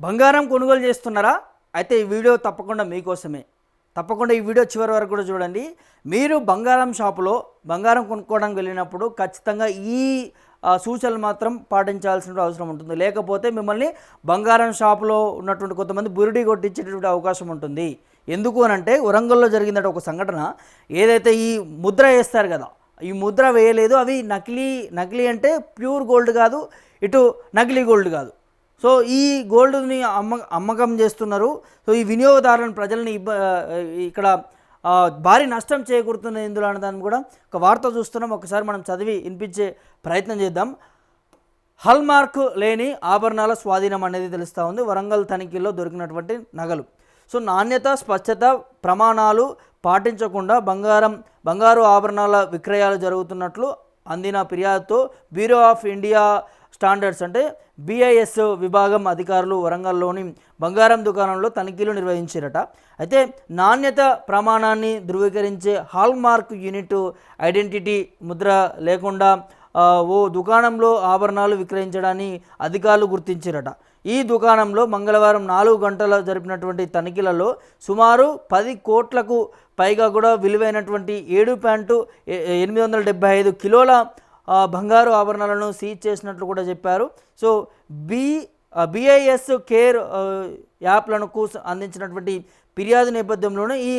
బంగారం కొనుగోలు చేస్తున్నారా? అయితే ఈ వీడియో తప్పకుండా మీకోసమే. తప్పకుండా ఈ వీడియో చివరి వరకు కూడా చూడండి. మీరు బంగారం షాపులో బంగారం కొనుక్కోవడానికి వెళ్ళినప్పుడు ఖచ్చితంగా ఈ సూచనలు మాత్రం పాటించాల్సిన అవసరం ఉంటుంది. లేకపోతే మిమ్మల్ని బంగారం షాపులో ఉన్నటువంటి కొంతమంది బురిడి కొట్టించేటటువంటి అవకాశం ఉంటుంది. ఎందుకు అనంటే వరంగల్లో జరిగినట్టు ఒక సంఘటన. ఏదైతే ఈ ముద్ర వేస్తారు కదా, ఈ ముద్ర వేయలేదు. అవి నకిలీ అంటే ప్యూర్ గోల్డ్ కాదు, ఇటు నకిలీ గోల్డ్ కాదు. సో ఈ గోల్డ్ని అమ్మకం చేస్తున్నారు. సో ఈ వినియోగదారులను ప్రజల్ని ఇక్కడ భారీ నష్టం చేకూరుతున్న ఇందులో అనే దాన్ని కూడా ఒక వార్త చూస్తున్నాం. ఒకసారి మనం చదివి వినిపించే ప్రయత్నం చేద్దాం. హాల్మార్క్ లేని ఆభరణాల స్వాధీనం అనేది తెలుస్తూ ఉంది. వరంగల్ తనిఖీల్లో దొరికినటువంటి నగలు. సో నాణ్యత, స్పష్టత ప్రమాణాలు పాటించకుండా బంగారు ఆభరణాల విక్రయాలు జరుగుతున్నట్లు అందిన ఫిర్యాదుతో బ్యూరో ఆఫ్ ఇండియా స్టాండర్డ్స్ అంటే BIS విభాగం అధికారులు వరంగల్లోని బంగారం దుకాణంలో తనిఖీలు నిర్వహించారట. అయితే నాణ్యత ప్రమాణాన్ని ధృవీకరించే హాల్మార్క్ యూనిట్ ఐడెంటిటీ ముద్ర లేకుండా ఓ దుకాణంలో ఆభరణాలు విక్రయించడాన్ని అధికారులు గుర్తించారట. ఈ దుకాణంలో మంగళవారం 4 గంటల జరిపినటువంటి తనిఖీలలో సుమారు 10 కోట్లకు పైగా కూడా విలువైనటువంటి 7.875 కిలోల బంగారు ఆభరణాలను సీజ్ చేసినట్లు కూడా చెప్పారు. సో BIS కేర్ యాప్లకు అందించినటువంటి ఫిర్యాదు నేపథ్యంలోనే ఈ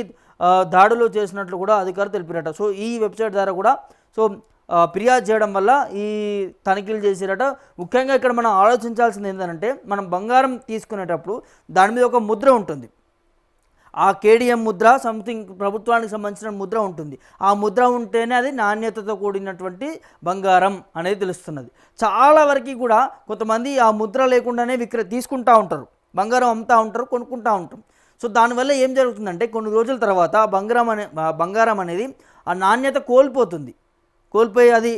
దాడులు చేసినట్లు కూడా అధికారులు తెలిపారట. సో ఈ వెబ్సైట్ ద్వారా కూడా ఫిర్యాదు చేయడం వల్ల ఈ తనిఖీలు చేసిరట. ముఖ్యంగా ఇక్కడ మనం ఆలోచించాల్సింది ఏంటంటే, మనం బంగారం తీసుకునేటప్పుడు దాని మీద ఒక ముద్ర ఉంటుంది. ఆ KDM ముద్ర సంథింగ్ ప్రభుత్వానికి సంబంధించిన ముద్ర ఉంటుంది. ఆ ముద్ర ఉంటేనే అది నాణ్యతతో కూడినటువంటి బంగారం అనేది తెలుస్తున్నది. చాలా వరకు కూడా కొంతమంది ఆ ముద్ర లేకుండానే తీసుకుంటూ ఉంటారు, బంగారం అమ్ముతూ ఉంటారు, కొనుక్కుంటూ ఉంటాం. సో దానివల్ల ఏం జరుగుతుందంటే కొన్ని రోజుల తర్వాత బంగారం అనేది ఆ నాణ్యత కోల్పోయి అది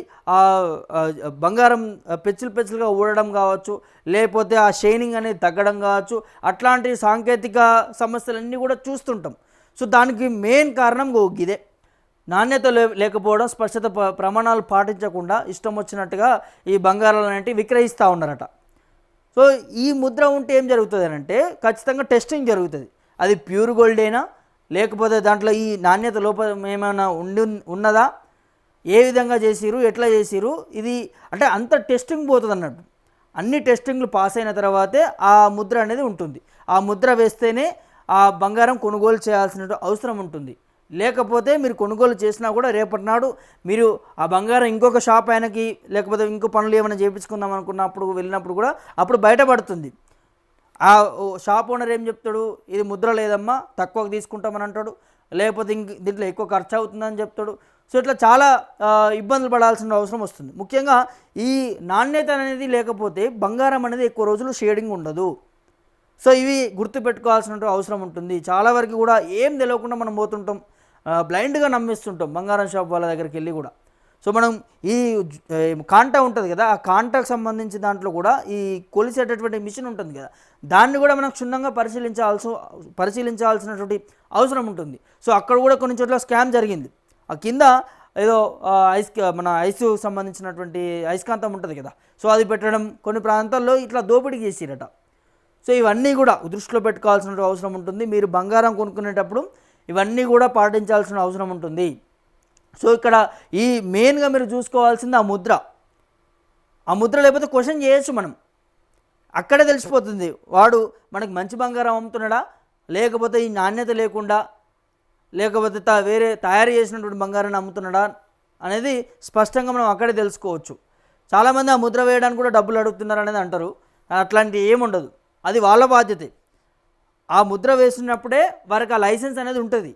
బంగారం పెచ్చులుగా ఊడడం కావచ్చు, లేకపోతే ఆ షైనింగ్ అనేది తగ్గడం కావచ్చు. అట్లాంటి సాంకేతిక సమస్యలన్నీ కూడా చూస్తుంటాం. సో దానికి మెయిన్ కారణం ఇదే, నాణ్యత లేకపోవడం, స్పష్టత ప్రమాణాలు పాటించకుండా ఇష్టం వచ్చినట్టుగా ఈ బంగారాలు అనేవి విక్రయిస్తూ ఉన్నారట. సో ఈ ముద్ర ఉంటే ఏం జరుగుతుంది అంటే ఖచ్చితంగా టెస్టింగ్ జరుగుతుంది. అది ప్యూర్ గోల్డ్ అయినా లేకపోతే దాంట్లో ఈ నాణ్యత లోపం ఏమైనా ఉన్నదా, ఏ విధంగా చేసిరు, ఎట్లా చేసిరు, ఇది అంటే అంత టెస్టింగ్ పోతుంది అన్నట్టు. అన్ని టెస్టింగ్లు పాస్ అయిన తర్వాతే ఆ ముద్ర అనేది ఉంటుంది. ఆ ముద్ర వేస్తేనే ఆ బంగారం కొనుగోలు చేయాల్సిన అవసరం ఉంటుంది. లేకపోతే మీరు కొనుగోలు చేసినా కూడా రేపటి నాడు మీరు ఆ బంగారం ఇంకొక షాప్ ఆయనకి లేకపోతే ఇంకో పనులు ఏమైనా చేయించుకుందాం అనుకున్నప్పుడు వెళ్ళినప్పుడు కూడా అప్పుడు బయటపడుతుంది. ఆ షాప్ ఓనర్ ఏం చెప్తాడు, ఇది ముద్ర లేదమ్మా, తక్కువకి తీసుకుంటామని అంటాడు, లేకపోతే దీంట్లో ఎక్కువ ఖర్చు అవుతుందని చెప్తాడు. సో ఇట్లా చాలా ఇబ్బందులు పడాల్సిన అవసరం వస్తుంది. ముఖ్యంగా ఈ నాణ్యత అనేది లేకపోతే బంగారం అనేది ఎక్కువ రోజులు షేడింగ్ ఉండదు. సో ఇవి గుర్తుపెట్టుకోవాల్సిన అవసరం ఉంటుంది. చాలా వరకు కూడా ఏం తెలియకుండా మనం పోతుంటాం, బ్లైండ్గా నమ్మిస్తుంటాం బంగారం షాప్ వాళ్ళ దగ్గరికి వెళ్ళి కూడా. సో మనం ఈ కాంటా ఉంటుంది కదా, ఆ కాంటాకు సంబంధించి దాంట్లో కూడా ఈ కొలిసేటటువంటి మిషన్ ఉంటుంది కదా, దాన్ని కూడా మనం క్షుణ్ణంగా పరిశీలించాల్సినటువంటి అవసరం ఉంటుంది. సో అక్కడ కూడా కొన్ని చోట్ల స్కామ్ జరిగింది. ఆ కింద ఏదో మన ఐస్ సంబంధించినటువంటి అయస్కాంతం ఉంటుంది కదా, సో అది పెట్టడం, కొన్ని ప్రాంతాల్లో ఇట్లా దోపిడీ చేసిరట. సో ఇవన్నీ కూడా దృష్టిలో పెట్టుకోవాల్సిన అవసరం ఉంటుంది. మీరు బంగారం కొనుక్కునేటప్పుడు ఇవన్నీ కూడా పాటించాల్సిన అవసరం ఉంటుంది. సో ఇక్కడ ఈ మెయిన్గా మీరు చూసుకోవాల్సింది ఆ ముద్ర లేకపోతే క్వశ్చన్ చేయొచ్చు మనం, అక్కడే తెలిసిపోతుంది వాడు మనకి మంచి బంగారం అమ్ముతున్నాడా, లేకపోతే ఈ నాణ్యత లేకుండా, లేకపోతే వేరే తయారు చేసినటువంటి బంగారాన్ని అమ్ముతున్నాడా అనేది స్పష్టంగా మనం అక్కడే తెలుసుకోవచ్చు. చాలామంది ఆ ముద్ర వేయడానికి కూడా డబ్బులు అడుగుతున్నారు అనేది అంటారు. అట్లాంటివి ఏముండదు, అది వాళ్ళ బాధ్యతే. ఆ ముద్ర వేసినప్పుడే వారికి ఆ లైసెన్స్ అనేది ఉంటుంది.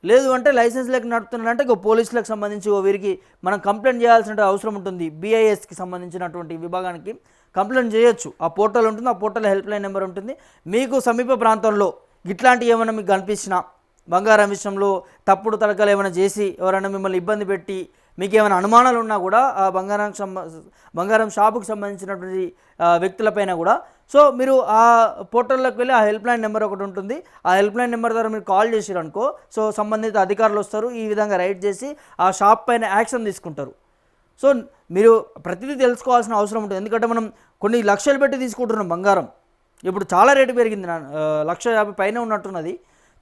లేదు అంటే లైసెన్స్ లేక నడుపుతున్నారంటే పోలీసులకు సంబంధించి వీరికి మనం కంప్లైంట్ చేయాల్సిన అవసరం ఉంటుంది. BISకి సంబంధించినటువంటి విభాగానికి కంప్లైంట్ చేయొచ్చు. ఆ పోర్టల్ ఉంటుంది, ఆ పోర్టల్ హెల్ప్ లైన్ నెంబర్ ఉంటుంది. మీకు సమీప ప్రాంతంలో ఇట్లాంటివి ఏమైనా మీకు కనిపించినా, బంగారం విషయంలో తప్పుడు తడకలు ఏమైనా చేసి ఎవరైనా మిమ్మల్ని ఇబ్బంది పెట్టి మీకు ఏమైనా అనుమానాలు ఉన్నా కూడా ఆ బంగారం షాపుకి సంబంధించినటువంటి వ్యక్తులపైన కూడా సో మీరు ఆ పోర్టల్లోకి వెళ్ళి ఆ హెల్ప్ లైన్ నెంబర్ ఒకటి ఉంటుంది. ఆ హెల్ప్ లైన్ నెంబర్ ద్వారా మీరు కాల్ చేసారు అనుకో, సో సంబంధిత అధికారులు వస్తారు, ఈ విధంగా రైడ్ చేసి ఆ షాప్ పైన యాక్షన్ తీసుకుంటారు. సో మీరు ప్రతిదీ తెలుసుకోవాల్సిన అవసరం ఉంటుంది. ఎందుకంటే మనం కొన్ని లక్షలు పెట్టి తీసుకుంటున్నాం బంగారం, ఇప్పుడు చాలా రేటు పెరిగింది 1,50,000 పైన ఉన్నట్టున్నది,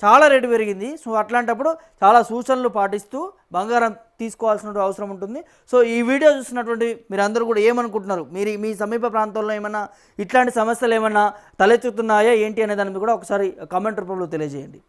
చాలా రేటు పెరిగింది. సో అట్లాంటప్పుడు చాలా సూచనలు పాటిస్తూ బంగారం తీసుకోవాల్సిన అవసరం ఉంటుంది. సో ఈ వీడియో చూస్తున్నటువంటి మీరందరూ కూడా ఏమనుకుంటున్నారు, మీరు మీ సమీప ప్రాంతంలో ఏమైనా ఇట్లాంటి సమస్యలు ఏమైనా తలెత్తుతున్నాయా ఏంటి అనే దాని మీద కూడా ఒకసారి కామెంట్ రూపంలో తెలియజేయండి.